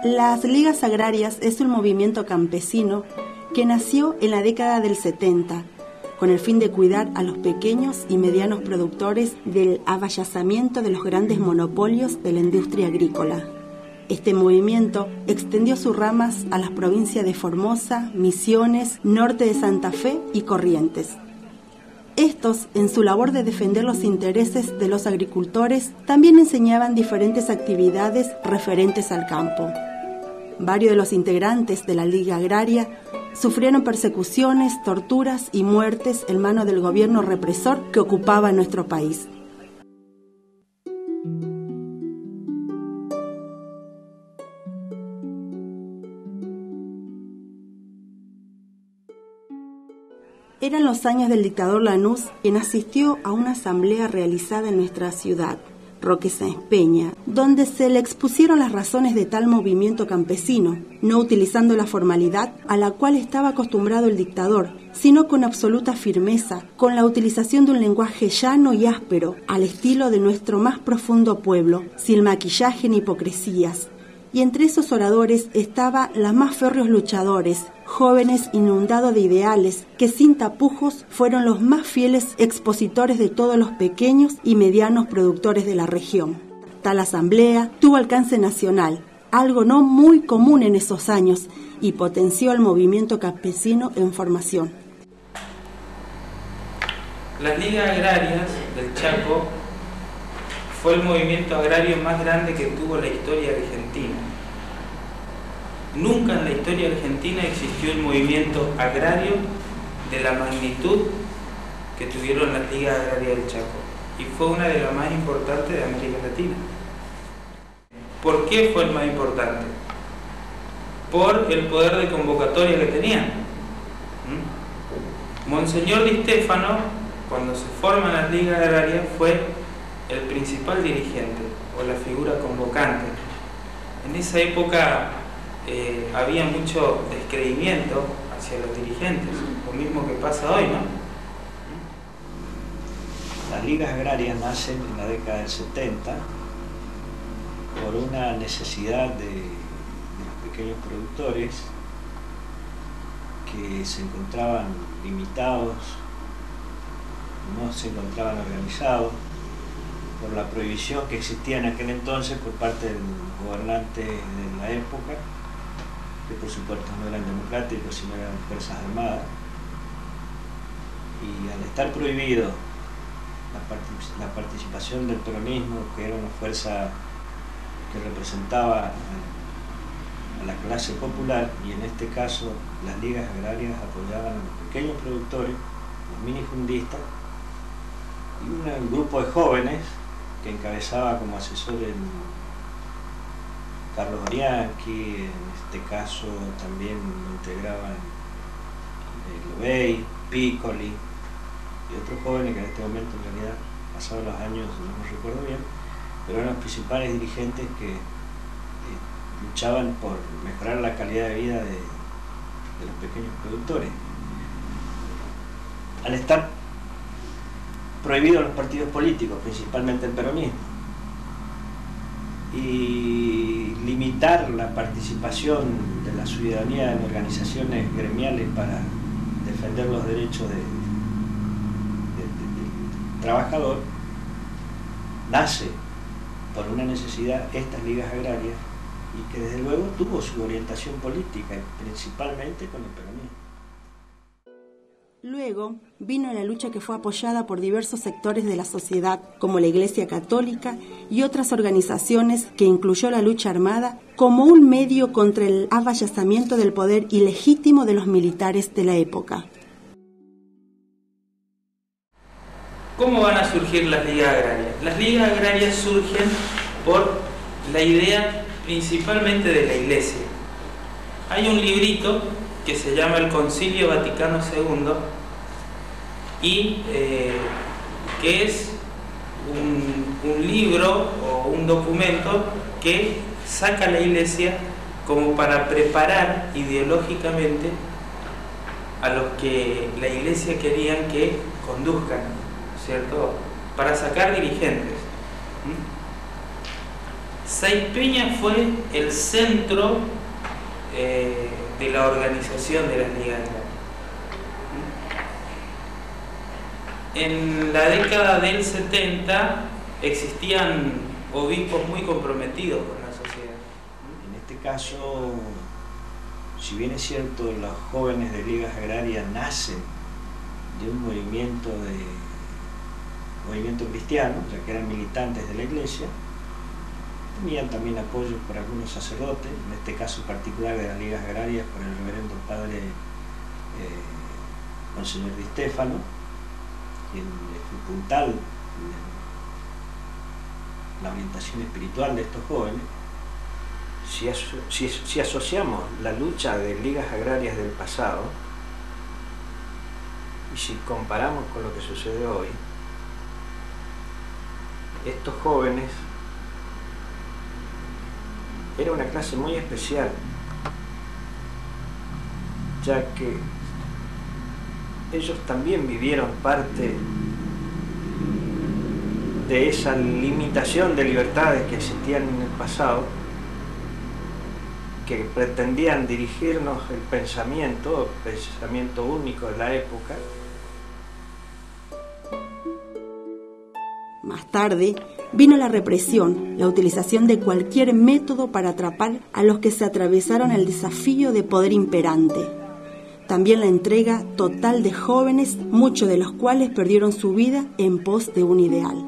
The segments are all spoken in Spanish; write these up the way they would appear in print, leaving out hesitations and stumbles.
Las Ligas Agrarias es un movimiento campesino que nació en la década del 70 con el fin de cuidar a los pequeños y medianos productores del avallazamiento de los grandes monopolios de la industria agrícola. Este movimiento extendió sus ramas a las provincias de Formosa, Misiones, norte de Santa Fe y Corrientes. Estos, en su labor de defender los intereses de los agricultores, también enseñaban diferentes actividades referentes al campo. Varios de los integrantes de la Liga Agraria sufrieron persecuciones, torturas y muertes en manos del gobierno represor que ocupaba nuestro país. Eran los años del dictador Lanús, quien asistió a una asamblea realizada en nuestra ciudad, Roque Sáenz Peña, donde se le expusieron las razones de tal movimiento campesino, no utilizando la formalidad a la cual estaba acostumbrado el dictador, sino con absoluta firmeza, con la utilización de un lenguaje llano y áspero, al estilo de nuestro más profundo pueblo, sin maquillaje ni hipocresías. Y entre esos oradores estaban los más férreos luchadores, jóvenes inundados de ideales, que sin tapujos fueron los más fieles expositores de todos los pequeños y medianos productores de la región. Tal asamblea tuvo alcance nacional, algo no muy común en esos años, y potenció el movimiento campesino en formación. Las Ligas Agrarias del Chaco fue el movimiento agrario más grande que tuvo la historia argentina. Nunca en la historia argentina existió el movimiento agrario de la magnitud que tuvieron las Ligas Agrarias del Chaco, y fue una de las más importantes de América Latina. ¿Por qué fue el más importante? Por el poder de convocatoria que tenían. Monseñor Di Stefano, cuando se forman las Ligas Agrarias, fue el principal dirigente o la figura convocante. En esa época había mucho descreimiento hacia los dirigentes, lo mismo que pasa hoy, ¿no? Las Ligas Agrarias nacen en la década del 70 por una necesidad de los pequeños productores que se encontraban limitados, no se encontraban organizados, por la prohibición que existía en aquel entonces por parte del gobernante de la época, que por supuesto no eran democráticos, sino eran fuerzas armadas. Y al estar prohibido la participación del peronismo, que era una fuerza que representaba a la clase popular, y en este caso las ligas agrarias apoyaban a los pequeños productores, los minifundistas, y un grupo de jóvenes que encabezaba como asesor el Carlos Orianqui, en este caso también lo integraban Lobey, Piccoli y otros jóvenes que en este momento en realidad, pasados los años, no me recuerdo bien, pero eran los principales dirigentes que luchaban por mejorar la calidad de vida de los pequeños productores. Al estar prohibidos los partidos políticos, principalmente el peronismo, y limitar la participación de la ciudadanía en organizaciones gremiales para defender los derechos del trabajador, nace por una necesidad estas ligas agrarias, y que desde luego tuvo su orientación política, principalmente con el peronismo. Luego vino la lucha que fue apoyada por diversos sectores de la sociedad, como la Iglesia Católica y otras organizaciones, que incluyó la lucha armada como un medio contra el avallazamiento del poder ilegítimo de los militares de la época. ¿Cómo van a surgir las ligas agrarias? Las ligas agrarias surgen por la idea principalmente de la Iglesia. Hay un librito que se llama el Concilio Vaticano II y que es un libro o un documento que saca la Iglesia como para preparar ideológicamente a los que la Iglesia querían que conduzcan, ¿cierto? Para sacar dirigentes. Saizpeña fue el centro de la organización de las ligas agrarias. En la década del 70 existían obispos muy comprometidos con la sociedad. En este caso, si bien es cierto, los jóvenes de ligas agrarias nacen de un movimiento cristiano, ya que eran militantes de la iglesia, tenían también apoyo por algunos sacerdotes, en este caso particular de las ligas agrarias por el reverendo padre Monseñor Di Stefano, quien fue puntal en la orientación espiritual de estos jóvenes. Si asociamos la lucha de ligas agrarias del pasado y si comparamos con lo que sucede hoy, estos jóvenes era una clase muy especial, ya que ellos también vivieron parte de esa limitación de libertades que existían en el pasado, que pretendían dirigirnos el pensamiento único de la época. Más tarde vino la represión, la utilización de cualquier método para atrapar a los que se atravesaron el desafío de poder imperante. También la entrega total de jóvenes, muchos de los cuales perdieron su vida en pos de un ideal.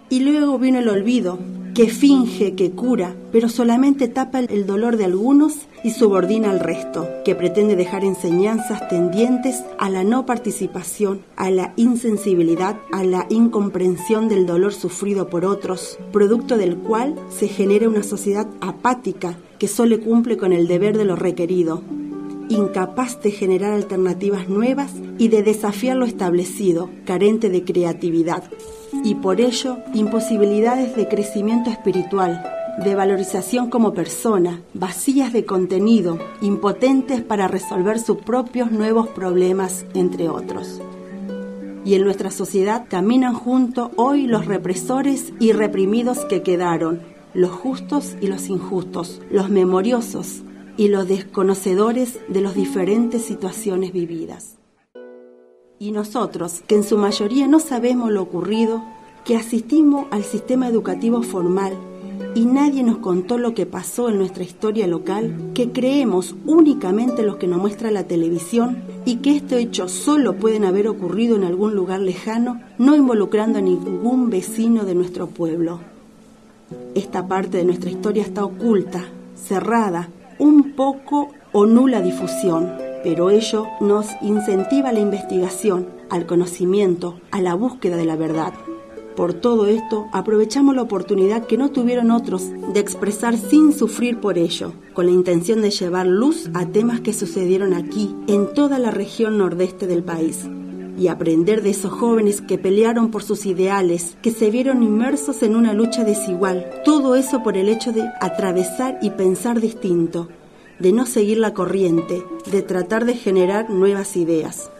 Y luego vino el olvido, que finge, que cura, pero solamente tapa el dolor de algunos y subordina al resto, que pretende dejar enseñanzas tendientes a la no participación, a la insensibilidad, a la incomprensión del dolor sufrido por otros, producto del cual se genera una sociedad apática que solo cumple con el deber de lo requerido, incapaz de generar alternativas nuevas y de desafiar lo establecido, carente de creatividad. Y por ello, imposibilidades de crecimiento espiritual, de valorización como persona, vacías de contenido, impotentes para resolver sus propios nuevos problemas, entre otros. Y en nuestra sociedad caminan juntos hoy los represores y reprimidos que quedaron, los justos y los injustos, los memoriosos y los desconocedores de las diferentes situaciones vividas. Y nosotros, que en su mayoría no sabemos lo ocurrido, que asistimos al sistema educativo formal y nadie nos contó lo que pasó en nuestra historia local, que creemos únicamente lo que nos muestra la televisión y que estos hechos solo pueden haber ocurrido en algún lugar lejano, no involucrando a ningún vecino de nuestro pueblo. Esta parte de nuestra historia está oculta, cerrada, un poco o nula difusión, pero ello nos incentiva a la investigación, al conocimiento, a la búsqueda de la verdad. Por todo esto, aprovechamos la oportunidad que no tuvieron otros de expresar sin sufrir por ello, con la intención de llevar luz a temas que sucedieron aquí, en toda la región nordeste del país, y aprender de esos jóvenes que pelearon por sus ideales, que se vieron inmersos en una lucha desigual, todo eso por el hecho de atravesar y pensar distinto, de no seguir la corriente, de tratar de generar nuevas ideas.